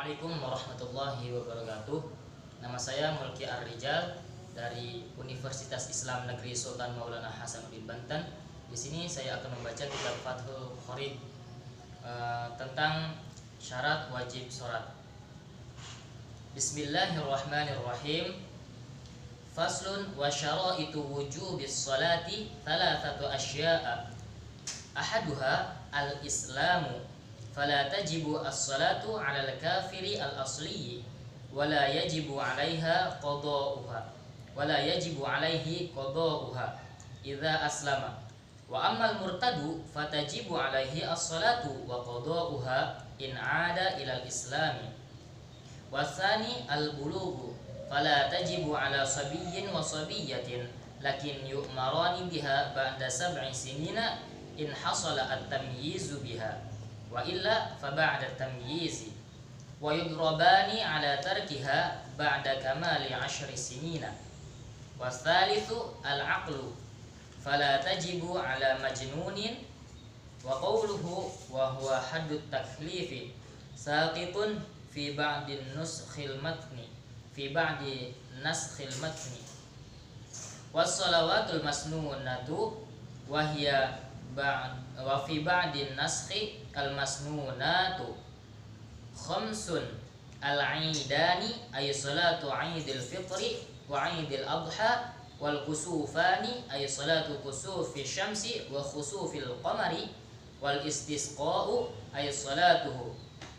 Assalamualaikum warahmatullahi wabarakatuh. Nama saya Mulki Ar-Rijal dari Universitas Islam Negeri Sultan Maulana Hasanuddin Banten. Di sini saya akan membaca kitab Fathul Qorib tentang syarat wajib sholat. Bismillahirrahmanirrahim. Faslun wa syaraitu wujubis sholati thalathatu asya'a. Ahaduha al-islamu fala tajibu as-salatu 'ala al-kafiri al-asli wala yajibu 'alaiha qada'uha wala yajibu 'alaihi qada'uha idza aslama wa ammal murtadu fatajibu 'alaihi as-salatu wa qada'uha in 'ada ila al-islami wa tsani al-bulughu fala tajibu 'ala sabiyyin wa sabiyyatin lakin yu'marani biha ba'da sab'i sinina in hasala at-tamyizu biha wa illa fa ba'da tamyizi wa yudrabani ala tarkiha ba'da kamali 10 sinina wa tsalitsu al-aqlu fala tajibu ala majnunin wa qawluhu wa huwa haddut taklifi saqitun fi ba'di nuskhil matni was salawatul masnunatu wa hiya wa fi ba'di naskhi al masnunatu khamsun al-'idani ay salatu 'idil fitri wa 'idil adha wal kusufani ay salatu kusufi syamsi wa khusufil qamari wal istisqa'u ay salatuhu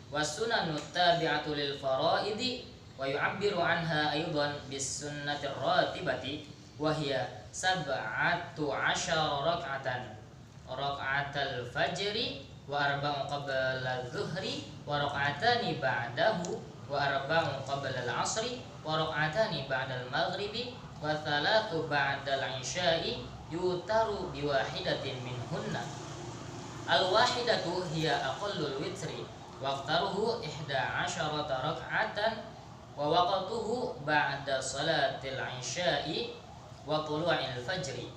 was sunanut tabi'atu lil faraidi wa yu'abbiru anha aidan bis sunnatir ratibati wa hiya sab'atu 'asyara rak'atal fajri wa arba'u qabla adh-dhuhri wa rak'atani ba'dahu wa arba'u qabla al-'ashri wa rak'atani ba'da al-maghribi wa thalathu ba'da al-'isya'i yutaru biwahidatin minhunna. Al-wahidatu hiya aqallul witri wa aqtaruhu 11 rak'atan wa waqtuhu ba'da salatil 'isya'i wa tulu'il fajri.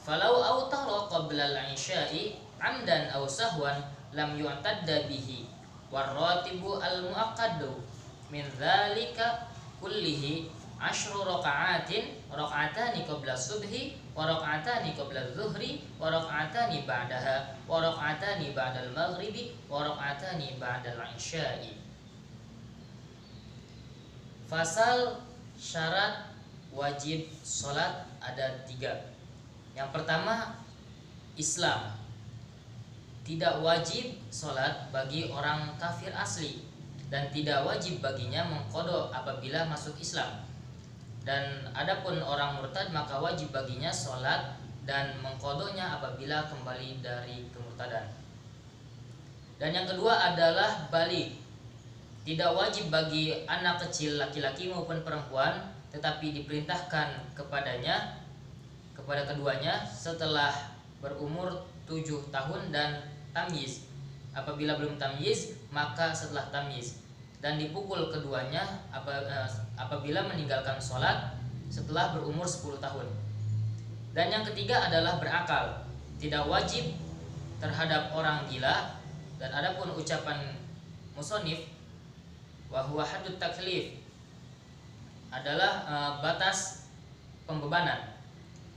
Falau awtara qabla al-'isya'i 'amdan aw sahwan lam yu'tadda bihi warratibu al-mu'aqqadu min dzalika kullihi 10 rak'atani qabla subhi wa rak'atani qabla adh-dhuhri wa rak'atani ba'daha wa rak'atani ba'da al-maghribi wa rak'atani ba'da al-'isya'i. Fasal syarat wajib salat ada 3. Yang pertama, Islam. Tidak wajib sholat bagi orang kafir asli dan tidak wajib baginya mengqadha apabila masuk Islam. Dan adapun orang murtad maka wajib baginya sholat dan mengqadhanya apabila kembali dari kemurtadan. Dan yang kedua adalah baligh. Tidak wajib bagi anak kecil laki-laki maupun perempuan, tetapi diperintahkan kepada keduanya setelah berumur 7 tahun dan tamyiz. Apabila belum tamyiz maka setelah tamyiz, dan dipukul keduanya apabila meninggalkan sholat setelah berumur 10 tahun. Dan yang ketiga adalah berakal. Tidak wajib terhadap orang gila. Dan adapun ucapan musonif wa huwa haddut taklif adalah batas pembebanan,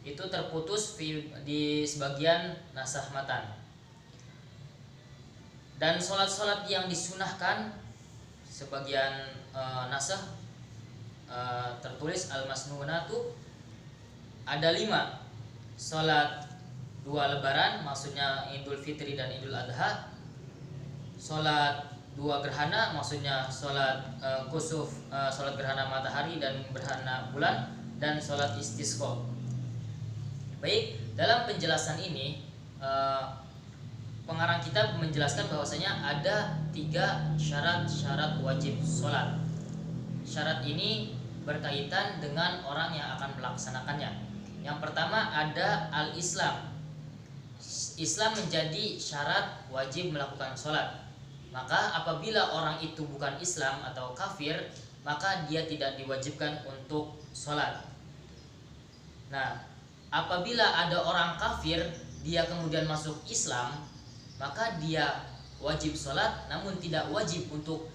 itu terputus di sebagian nasah matan. Dan sholat-sholat yang disunahkan sebagian nasah tertulis al-masnunatu ada 5. Sholat 2 lebaran, maksudnya Idul Fitri dan Idul Adha. Sholat 2 gerhana, maksudnya sholat kusuf, sholat gerhana matahari dan gerhana bulan, dan sholat istisqa. Baik, dalam penjelasan ini pengarang kitab menjelaskan bahwasanya ada 3 syarat-syarat wajib sholat. Syarat ini berkaitan dengan orang yang akan melaksanakannya. Yang pertama ada al-Islam. Islam menjadi syarat wajib melakukan sholat. Maka apabila orang itu bukan Islam atau kafir, maka dia tidak diwajibkan untuk sholat. Nah, apabila ada orang kafir dia kemudian masuk Islam, maka dia wajib sholat namun tidak wajib untuk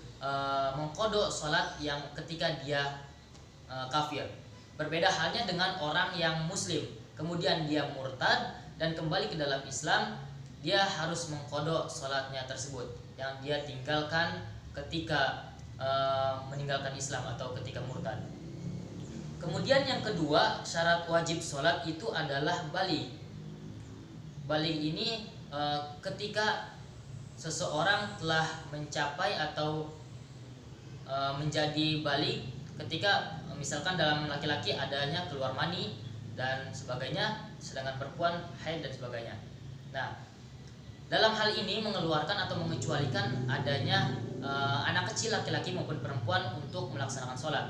mengkodok sholat yang ketika dia kafir. Berbeda halnya dengan orang yang muslim, kemudian dia murtad dan kembali ke dalam Islam, dia harus mengkodok sholatnya tersebut yang dia tinggalkan ketika meninggalkan Islam atau ketika murtad. Kemudian yang kedua, syarat wajib sholat itu adalah baligh. Baligh ini ketika seseorang telah mencapai atau menjadi baligh, ketika misalkan dalam laki-laki adanya keluar mani dan sebagainya, sedangkan perempuan haid dan sebagainya. Nah, dalam hal ini mengeluarkan atau mengecualikan adanya anak kecil laki-laki maupun perempuan untuk melaksanakan sholat.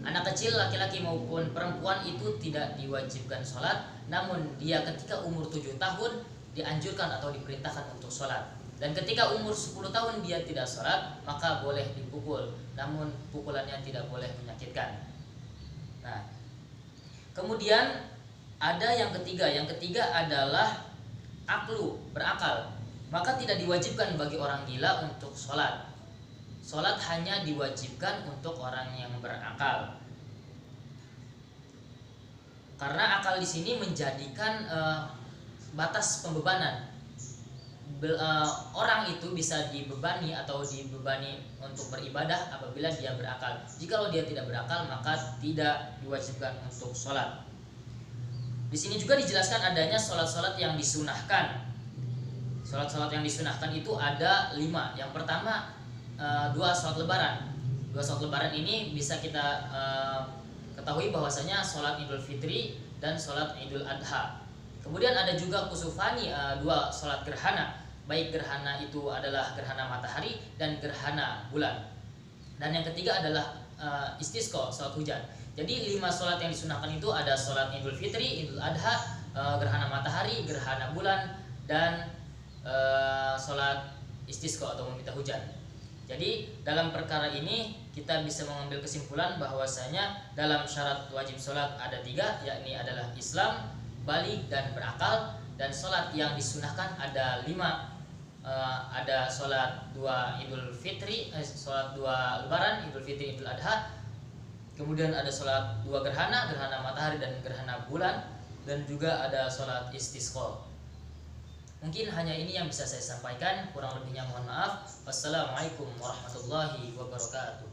Anak kecil laki-laki maupun perempuan itu tidak diwajibkan sholat, namun dia ketika umur 7 tahun dianjurkan atau diperintahkan untuk sholat. Dan ketika umur 10 tahun dia tidak sholat, maka boleh dipukul, namun pukulannya tidak boleh menyakitkan. Nah, kemudian ada yang ketiga. Yang ketiga adalah aklu, berakal. Maka tidak diwajibkan bagi orang gila untuk sholat. Sholat hanya diwajibkan untuk orang yang berakal. Karena akal di sini menjadikan batas pembebanan. Orang itu bisa dibebani atau dibebani untuk beribadah apabila dia berakal. Jikalau dia tidak berakal, maka tidak diwajibkan untuk sholat. Di sini juga dijelaskan adanya sholat-sholat yang disunahkan. Sholat-sholat yang disunahkan itu ada 5. Yang pertama 2 sholat lebaran. 2 sholat lebaran ini bisa kita ketahui bahwasanya sholat Idul Fitri dan sholat Idul Adha. Kemudian ada juga kusufani, 2 sholat gerhana. Baik gerhana itu adalah gerhana matahari dan gerhana bulan. Dan yang ketiga adalah istisqa, sholat hujan. Jadi 5 sholat yang disunahkan itu ada sholat Idul Fitri, Idul Adha, gerhana matahari, gerhana bulan, dan sholat istisqa atau meminta hujan. Jadi dalam perkara ini kita bisa mengambil kesimpulan bahwasanya dalam syarat wajib sholat ada 3, yakni adalah Islam, baligh dan berakal. Dan sholat yang disunahkan ada 5. Ada sholat 2 Idul Fitri, sholat 2 Lebaran, Idul Fitri, Idul Adha. Kemudian ada sholat 2 gerhana, gerhana matahari dan gerhana bulan. Dan juga ada sholat istisqa. Mungkin hanya ini yang bisa saya sampaikan, kurang lebihnya mohon maaf. Wassalamualaikum warahmatullahi wabarakatuh.